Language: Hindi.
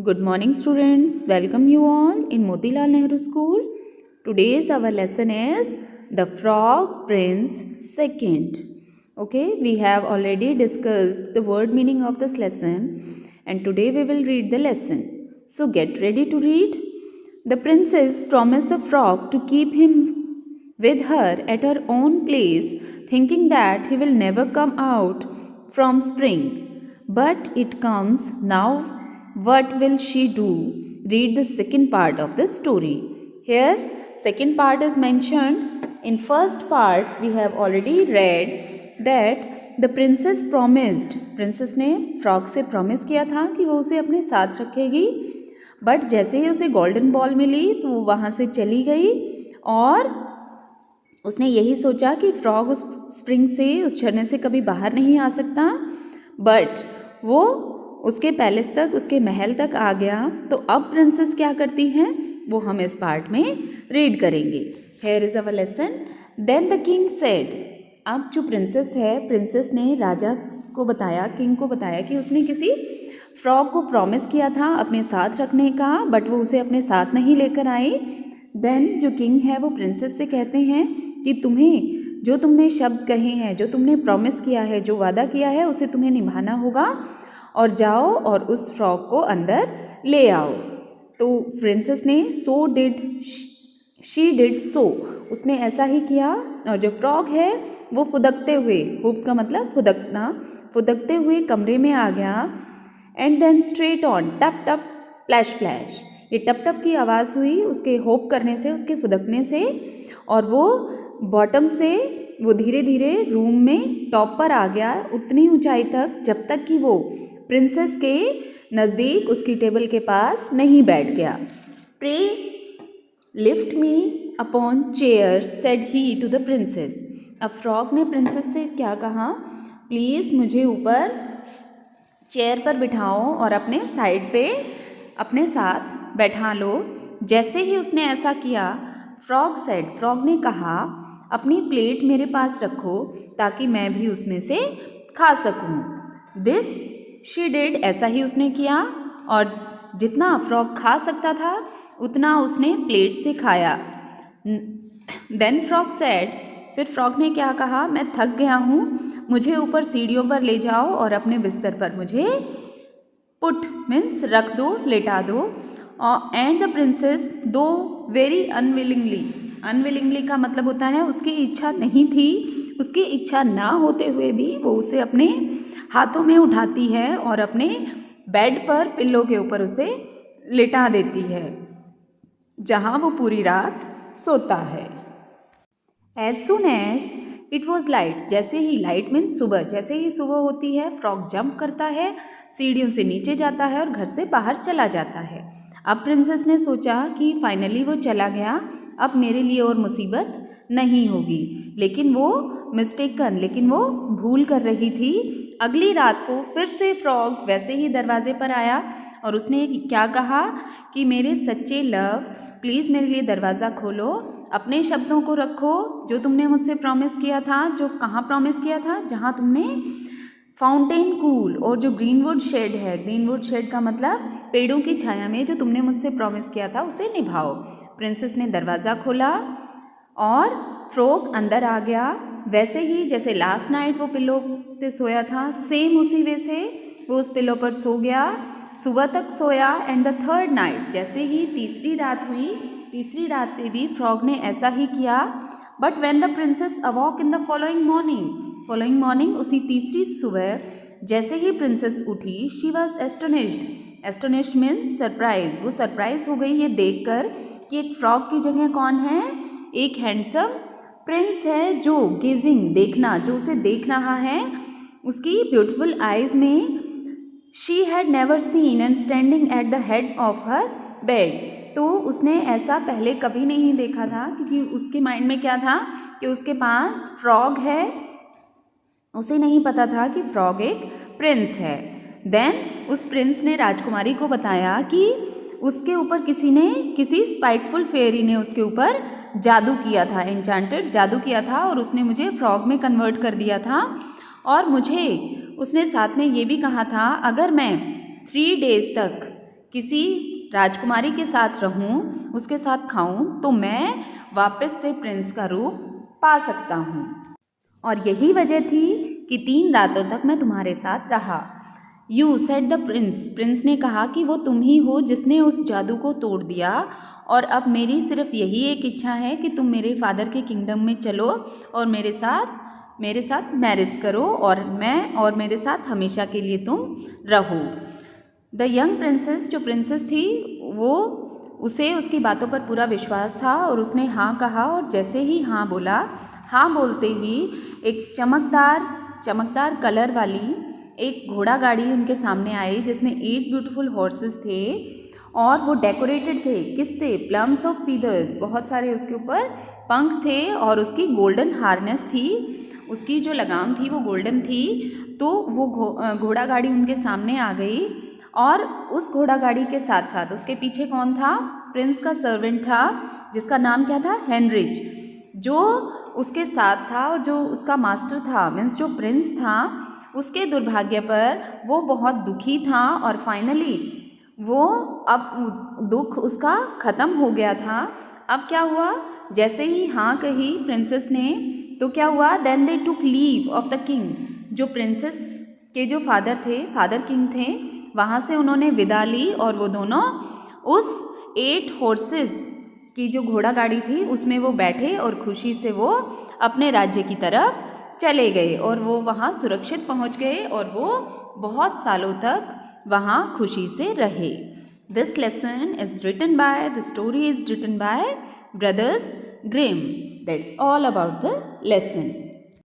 Good morning, students. Welcome you all in Motilal Nehru School. Today's our lesson is The Frog Prince Second. Okay, we have already discussed the word meaning of this lesson, and today we will read the lesson. So get ready to read. The princess promised the frog to keep him with her at her own place, thinking that he will never come out from spring. But it comes now. What will she do? Read the second part of the story. Here, second part is mentioned. In first part, we have already read that the princess promised. princess ने frog से promise किया था कि वो उसे अपने साथ रखेगी. बट जैसे ही उसे गोल्डन बॉल मिली तो वो वहाँ से चली गई और उसने यही सोचा कि फ्रॉग उस स्प्रिंग से, उस झरने से कभी बाहर नहीं आ सकता. बट वो उसके पैलेस तक, उसके महल तक आ गया. तो अब प्रिंसेस क्या करती हैं वो हम इस पार्ट में रीड करेंगे. Here is our lesson. Then the king said. अब जो प्रिंसेस है, प्रिंसेस ने राजा को बताया, किंग को बताया कि उसने किसी फ्रॉग को प्रॉमिस किया था अपने साथ रखने का, बट वो उसे अपने साथ नहीं लेकर आई. देन जो किंग है वो प्रिंसेस से कहते हैं कि तुम्हें जो तुमने शब्द कहे हैं, जो तुमने प्रॉमिस किया है, जो वादा किया है, उसे तुम्हें निभाना होगा और जाओ और उस फ्रॉग को अंदर ले आओ. तो प्रिंसेस ने शी डिड सो, उसने ऐसा ही किया. और जो फ्रॉग है वो फुदकते हुए, हुप का मतलब फुदकना, फुदकते हुए कमरे में आ गया. एंड देन स्ट्रेट ऑन टप टप प्लैश प्लैश. ये टप टप की आवाज़ हुई उसके होप करने से, उसके फुदकने से. और वो बॉटम से वो धीरे धीरे रूम में टॉप पर आ गया, उतनी ऊंचाई तक जब तक कि वो प्रिंसेस के नज़दीक उसकी टेबल के पास नहीं बैठ गया. Pray lift me upon chair said he to the princess. अब फ्रॉग ने प्रिंसेस से क्या कहा? प्लीज़ मुझे ऊपर चेयर पर बिठाओ और अपने साइड पे अपने साथ बैठा लो. जैसे ही उसने ऐसा किया, फ्रॉग सेड, फ्रॉग ने कहा, अपनी प्लेट मेरे पास रखो ताकि मैं भी उसमें से खा सकूं. This she did. ऐसा ही उसने किया और जितना फ्रॉग खा सकता था उतना उसने प्लेट से खाया. Then frog said. फिर फ्रॉग ने क्या कहा? मैं थक गया हूँ, मुझे ऊपर सीढ़ियों पर ले जाओ और अपने बिस्तर पर मुझे पुट मीन्स रख दो, लेटा दो. एंड द प्रिंसेस दो वेरी अनविलिंगली. अनविलिंगली का मतलब होता है उसकी इच्छा नहीं थी, उसकी इच्छा ना होते हुए भी वो उसे अपने हाथों में उठाती है और अपने बेड पर पिल्लो के ऊपर उसे लिटा देती है, जहाँ वो पूरी रात सोता है. As soon as it was light. जैसे ही लाइट मीन्स सुबह, जैसे ही सुबह होती है फ्रॉग जंप करता है, सीढ़ियों से नीचे जाता है और घर से बाहर चला जाता है. अब प्रिंसेस ने सोचा कि फाइनली वो चला गया, अब मेरे लिए और मुसीबत नहीं होगी. लेकिन वो लेकिन वो भूल कर रही थी. अगली रात को फिर से फ्रॉग वैसे ही दरवाजे पर आया और उसने क्या कहा कि मेरे सच्चे लव, प्लीज़ मेरे लिए दरवाज़ा खोलो, अपने शब्दों को रखो, जो तुमने मुझसे प्रॉमिस किया था. जो कहाँ प्रॉमिस किया था? जहाँ तुमने फाउंटेन कूल और जो ग्रीनवुड शेड है, ग्रीनवुड शेड का मतलब पेड़ों की छाया में जो तुमने मुझसे प्रॉमिस किया था उसे निभाओ. प्रिंसेस ने दरवाज़ा खोला और फ्रॉग अंदर आ गया. वैसे ही जैसे लास्ट नाइट वो पिल्लो पे सोया था, सेम उसी वे से वो उस पिल्लो पर सो गया, सुबह तक सोया. एंड द थर्ड नाइट, जैसे ही तीसरी रात हुई, तीसरी रात पे भी फ्रॉग ने ऐसा ही किया. But when the princess awoke in the following morning उसी तीसरी सुबह जैसे ही प्रिंसेस उठी, she was astonished. Astonished means surprise. वो सरप्राइज हो गई ये देखकर कि एक फ्रॉग की जगह कौन है? एक हैंडसम प्रिंस है जो गेजिंग, देखना, जो उसे देख रहा है. उसकी ब्यूटीफुल आइज में she had never seen and standing at the head of her bed. तो उसने ऐसा पहले कभी नहीं देखा था, क्योंकि उसके माइंड में क्या था कि उसके पास फ्रॉग है. उसे नहीं पता था कि फ्रॉग एक प्रिंस है. देन उस प्रिंस ने राजकुमारी को बताया कि उसके ऊपर किसी स्पाइटफुल फेरी ने उसके ऊपर जादू किया था, एन्चांटेड जादू किया था, और उसने मुझे फ्रॉग में कन्वर्ट कर दिया था. और मुझे उसने साथ में ये भी कहा था, अगर मैं 3 डेज़ तक किसी राजकुमारी के साथ रहूं, उसके साथ खाऊं, तो मैं वापस से प्रिंस का रूप पा सकता हूँ। और यही वजह थी कि 3 रातों तक मैं तुम्हारे साथ रहा। You said the Prince, Prince ने कहा कि वो तुम ही हो जिसने उस जादू को तोड़ दिया, और अब मेरी सिर्फ यही एक इच्छा है कि तुम मेरे फादर के किंगडम में चलो और मेरे साथ मैरिज करो, और मैं और मेरे साथ हमेशा के लिए तुम रहो। द यंग प्रिंसेस, जो प्रिंसेस थी, वो उसे उसकी बातों पर पूरा विश्वास था और उसने हाँ कहा, और जैसे ही हाँ बोला, हाँ बोलते ही एक चमकदार कलर वाली एक घोड़ा गाड़ी उनके सामने आई, जिसमें 8 ब्यूटीफुल हॉर्सेस थे, और वो डेकोरेटेड थे किससे? प्लम्स ऑफ फीदर्स, बहुत सारे उसके ऊपर पंख थे, और उसकी गोल्डन हार्नेस थी, उसकी जो लगाम थी वो गोल्डन थी। तो वो घोड़ा गाड़ी उनके सामने आ गई, और उस घोड़ा गाड़ी के साथ साथ उसके पीछे कौन था? प्रिंस का सर्वेंट था, जिसका नाम क्या था? हेनरिच, जो उसके साथ था, और जो उसका मास्टर था, मीन्स जो प्रिंस था, उसके दुर्भाग्य पर वो बहुत दुखी था, और फाइनली वो अब दुख उसका ख़त्म हो गया था। अब क्या हुआ? जैसे ही हाँ कही प्रिंसेस ने, तो क्या हुआ? Then they took leave of the king, जो प्रिंसेस के जो फादर किंग थे, वहाँ से उन्होंने विदा ली, और वो दोनों उस 8 हॉर्सेस की जो घोड़ा गाड़ी थी उसमें वो बैठे, और खुशी से वो अपने राज्य की तरफ चले गए, और वो वहाँ सुरक्षित पहुँच गए, और वो बहुत सालों तक वहाँ खुशी से रहे। This lesson is written by, the story is written by brothers Grimm. That's all about the lesson.